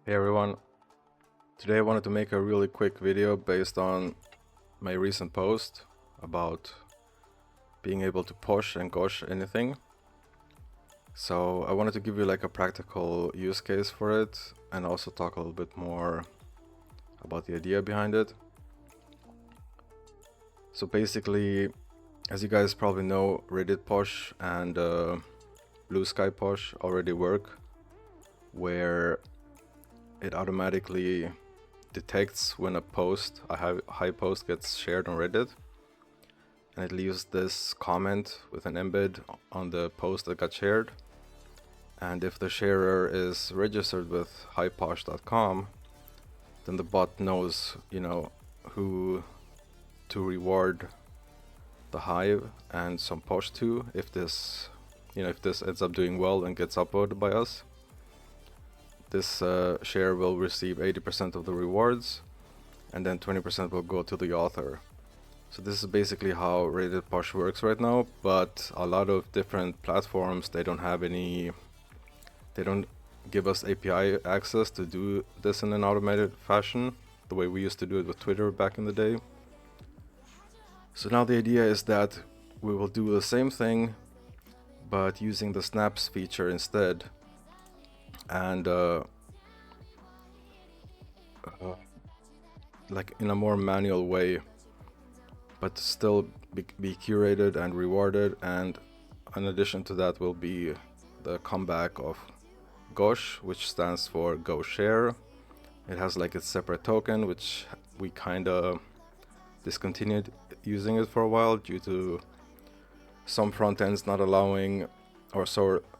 Hey everyone, today I wanted to make a really quick video based on my recent post about being able to push and gosh anything. So I wanted to give you like a practical use case for it and also talk a little bit more about the idea behind it. So basically, as you guys probably know, HivePosh and Blue Sky Posh already work, where it automatically detects when a high post gets shared on Reddit, and it leaves this comment with an embed on the post that got shared. And if the sharer is registered with HivePosh.com, then the bot knows, who to reward the Hive and some posh to if this ends up doing well and gets upvoted by us. This share will receive 80% of the rewards, and then 20% will go to the author. So this is basically how HivePosh works right now, but a lot of different platforms, they don't give us API access to do this in an automated fashion, the way we used to do it with Twitter back in the day. So now the idea is that we will do the same thing, but using the snaps feature instead, and like in a more manual way, but still be curated and rewarded. And in addition to that will be the comeback of Gosh, which stands for Go Share. It has like its separate token, which we kinda discontinued using it for a while due to some front ends not allowing,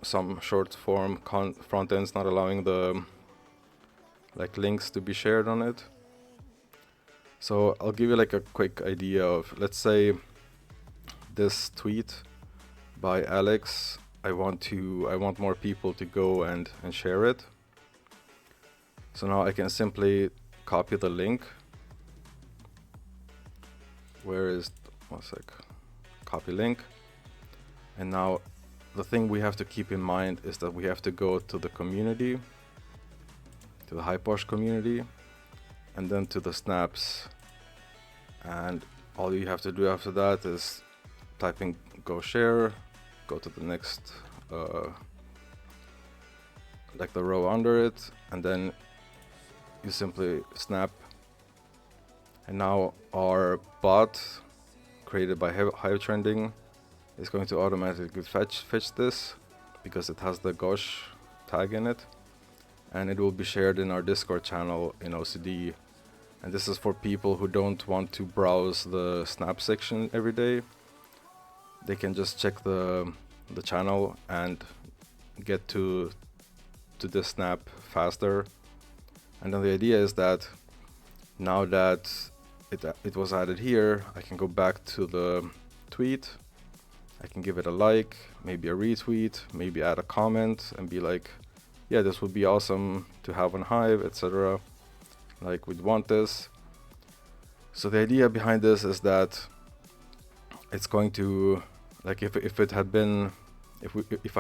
some short form front ends not allowing the like links to be shared on it. So I'll give you like a quick idea of, let's say this tweet by Alex, I want more people to go and share it. So now I can simply copy the link. One sec, copy link. And now the thing we have to keep in mind is that we have to go to the community, to the HivePosh community, and then to the snaps. And all you have to do after that is type in Go Share, go to the next, like the row under it, and then you simply snap. And now our bot created by Hive Trending is going to automatically fetch this because it has the Gosh tag in it, and it will be shared in our Discord channel in OCD. And this is for people who don't want to browse the snap section every day. They can just check the channel and get to this snap faster. And then the idea is that now that it was added here, I can go back to the tweet, I can give it a like, maybe a retweet, maybe add a comment and be like, yeah, this would be awesome to have on Hive, etc. Like, we'd want this. So the idea behind this is that it's going to, like, if I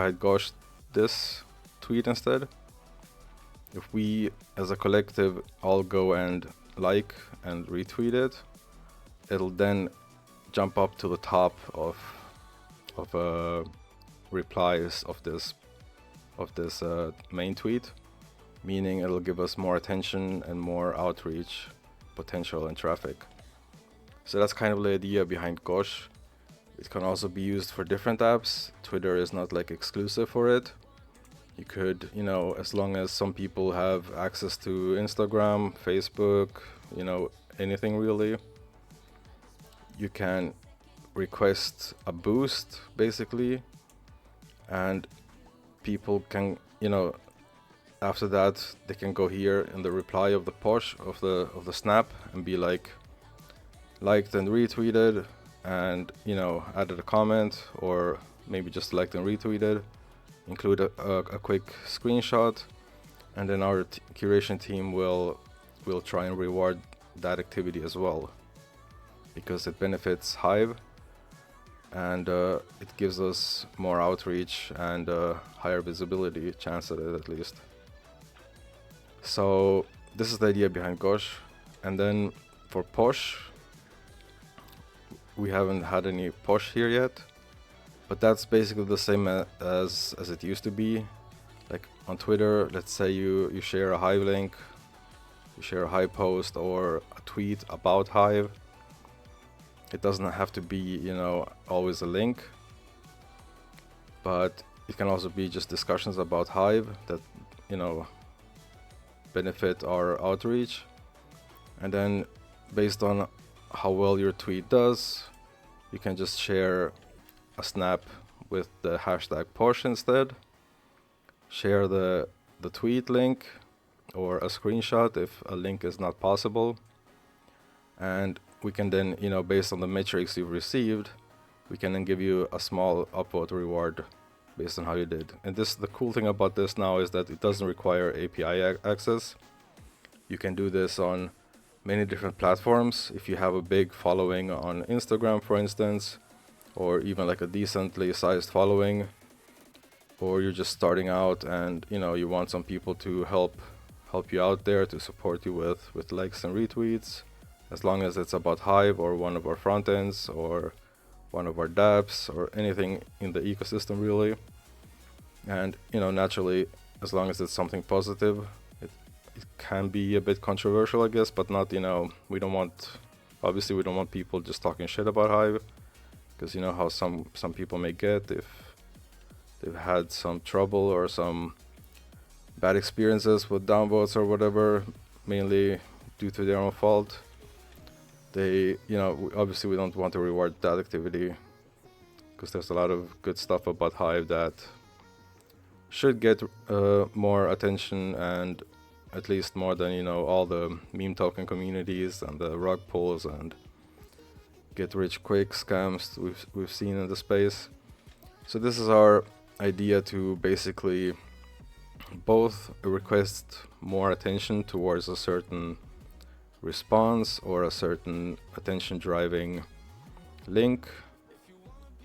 had goshed this tweet instead, if we as a collective all go and like and retweet it, it'll then jump up to the top of replies of this main tweet, meaning it'll give us more attention and more outreach potential and traffic. So that's kind of the idea behind Gosh. It can also be used for different apps. Twitter is not like exclusive for it. You could, as long as some people have access to Instagram, Facebook, anything really, you can request a boost basically, and people can, after that they can go here in the reply of the posh of the snap and be like, liked and retweeted, and added a comment, or maybe just liked and retweeted, include a quick screenshot, and then our curation team will try and reward that activity as well, because it benefits Hive and it gives us more outreach and higher visibility chance at it, at least. So this is the idea behind Gosh. And then for Posh, we haven't had any Posh here yet, but that's basically the same as it used to be. Like on Twitter, let's say you share a Hive link, you share a Hive post or a tweet about Hive. It doesn't have to be, you know, always a link, but it can also be just discussions about Hive that, you know, benefit our outreach. And then based on how well your tweet does, you can just share a snap with the hashtag Posh instead. Share the tweet link or a screenshot if a link is not possible. And we can then, you know, based on the metrics you've received, we can then give you a small upvote reward based on how you did. And the cool thing about this now is that it doesn't require API access. You can do this on many different platforms. If you have a big following on Instagram, for instance, or even like a decently sized following, or you're just starting out and, you know, you want some people to help you out there, to support you with likes and retweets, as long as it's about Hive or one of our front ends or one of our dApps or anything in the ecosystem really. And, you know, naturally, as long as it's something positive, it can be a bit controversial, I guess, but not, you know, obviously we don't want people just talking shit about Hive, because you know how some people may get if they've had some trouble or some bad experiences with downvotes or whatever, mainly due to their own fault. They, you know, obviously we don't want to reward that activity, because there's a lot of good stuff about Hive that should get more attention, and at least more than, you know, all the meme token communities and the rug pulls and get rich quick scams we've seen in the space. So this is our idea, to basically both request more attention towards a certain response or a certain attention driving link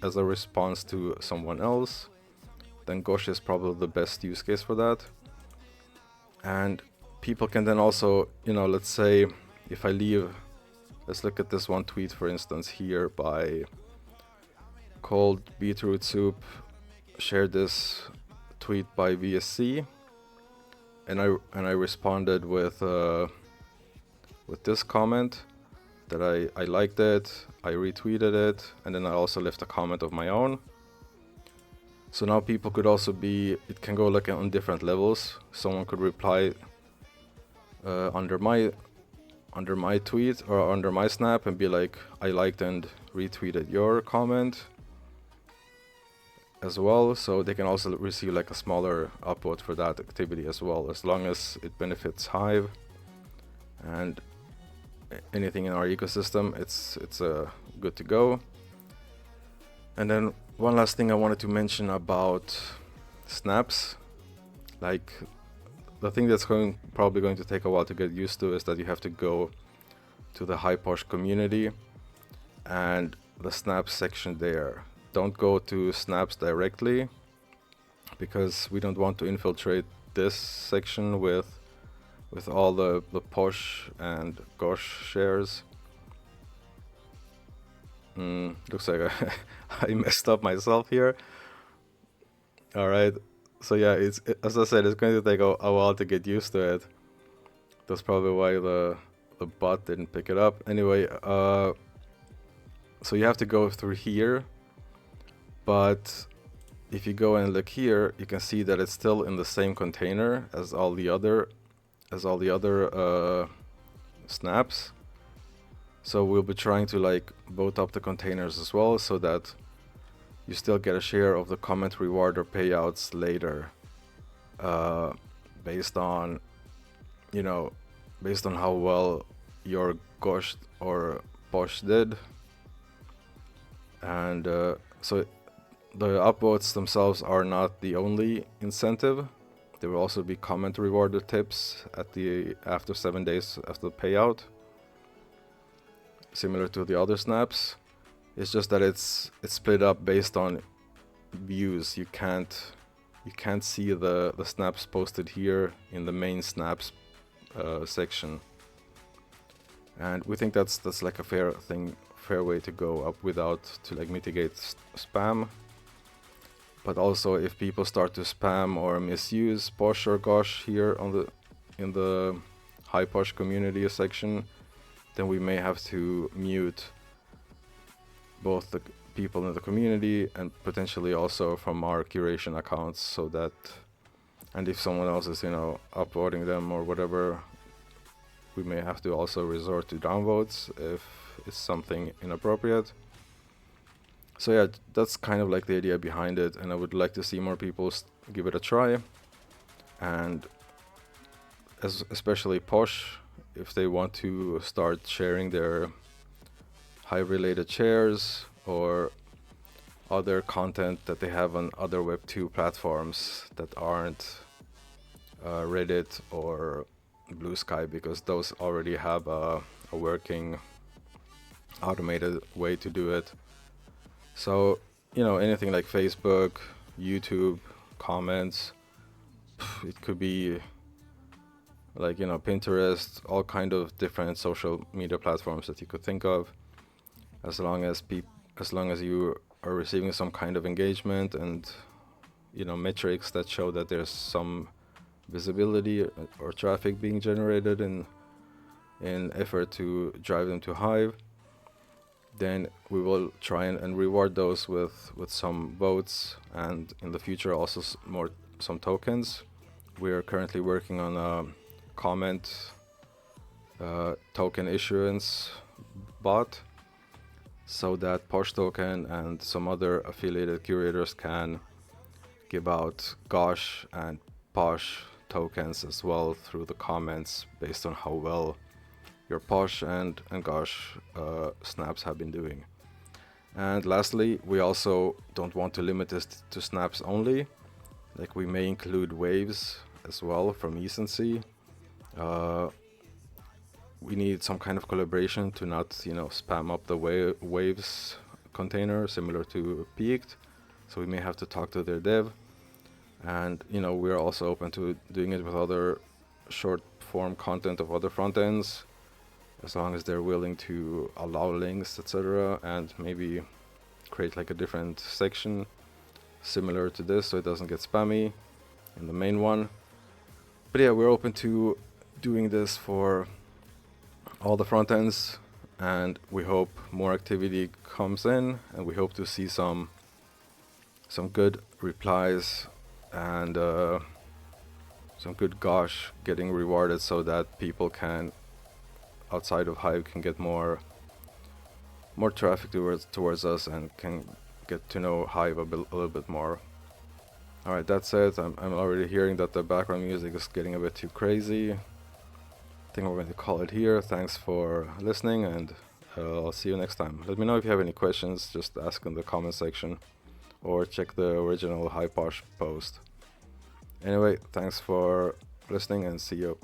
as a response to someone else. Then Gosh is probably the best use case for that. And people can then also, you know, let's say if I leave, let's look at this one tweet, for instance, here by Cold Beetroot Soup, shared this tweet by VSC, and I responded with this comment that I liked it, I retweeted it, and then I also left a comment of my own. So now people could also it can go like on different levels. Someone could reply under my tweet or under my snap and be like, I liked and retweeted your comment as well. So they can also receive like a smaller upvote for that activity as well, as long as it benefits Hive and anything in our ecosystem. It's good to go. And then one last thing I wanted to mention about snaps, like the thing that's probably going to take a while to get used to is that you have to go to the HivePosh community and the snaps section there. Don't go to snaps directly, because we don't want to infiltrate this section with all the Posh and Gosh shares. Looks like I messed up myself here. All right. So yeah, as I said, it's going to take a while to get used to it. That's probably why the bot didn't pick it up. Anyway, so you have to go through here, but if you go and look here, you can see that it's still in the same container as all the other snaps. So we'll be trying to like vote up the containers as well, so that you still get a share of the comment reward or payouts later, based on how well your Gosh or Posh did. And so the upvotes themselves are not the only incentive. There will also be comment reward tips after 7 days after the payout, similar to the other snaps. It's just that it's split up based on views. You can't see the snaps posted here in the main snaps section, and we think that's like a fair way to go up without to like mitigate spam. But also, if people start to spam or misuse posh or gosh here in the HivePosh community section, then we may have to mute both the people in the community and potentially also from our curation accounts, so that, and if someone else is, upvoting them or whatever, we may have to also resort to downvotes if it's something inappropriate. So yeah, that's kind of like the idea behind it, and I would like to see more people give it a try, and especially Posh, if they want to start sharing their Hive-related shares or other content that they have on other Web 2 platforms that aren't Reddit or Blue Sky, because those already have a working automated way to do it. So, anything like Facebook, YouTube, comments, it could be like, Pinterest, all kind of different social media platforms that you could think of, as long as you are receiving some kind of engagement and, metrics that show that there's some visibility or traffic being generated in effort to drive them to Hive, then we will try and reward those with some votes, and in the future also some tokens. We are currently working on a comment token issuance bot, so that Posh token and some other affiliated curators can give out Gosh and Posh tokens as well through the comments, based on how well your Posh and Gosh snaps have been doing. And lastly, we also don't want to limit this to snaps only. Like, we may include waves as well from Ecency. We need some kind of collaboration to not, spam up the waves container similar to Peaked. So we may have to talk to their dev. And, we're also open to doing it with other short form content of other front ends, as long as they're willing to allow links, etc., and maybe create like a different section similar to this, so it doesn't get spammy in the main one. But yeah, we're open to doing this for all the front ends, and we hope more activity comes in, and we hope to see some good replies and some good Gosh getting rewarded, so that people can, outside of Hive, can get more traffic towards us and can get to know Hive a little bit more. Alright, that's it. I'm already hearing that the background music is getting a bit too crazy. I think we're going to call it here. Thanks for listening, and I'll see you next time. Let me know if you have any questions, just ask in the comment section, or check the original HivePosh post. Anyway, thanks for listening, and see you.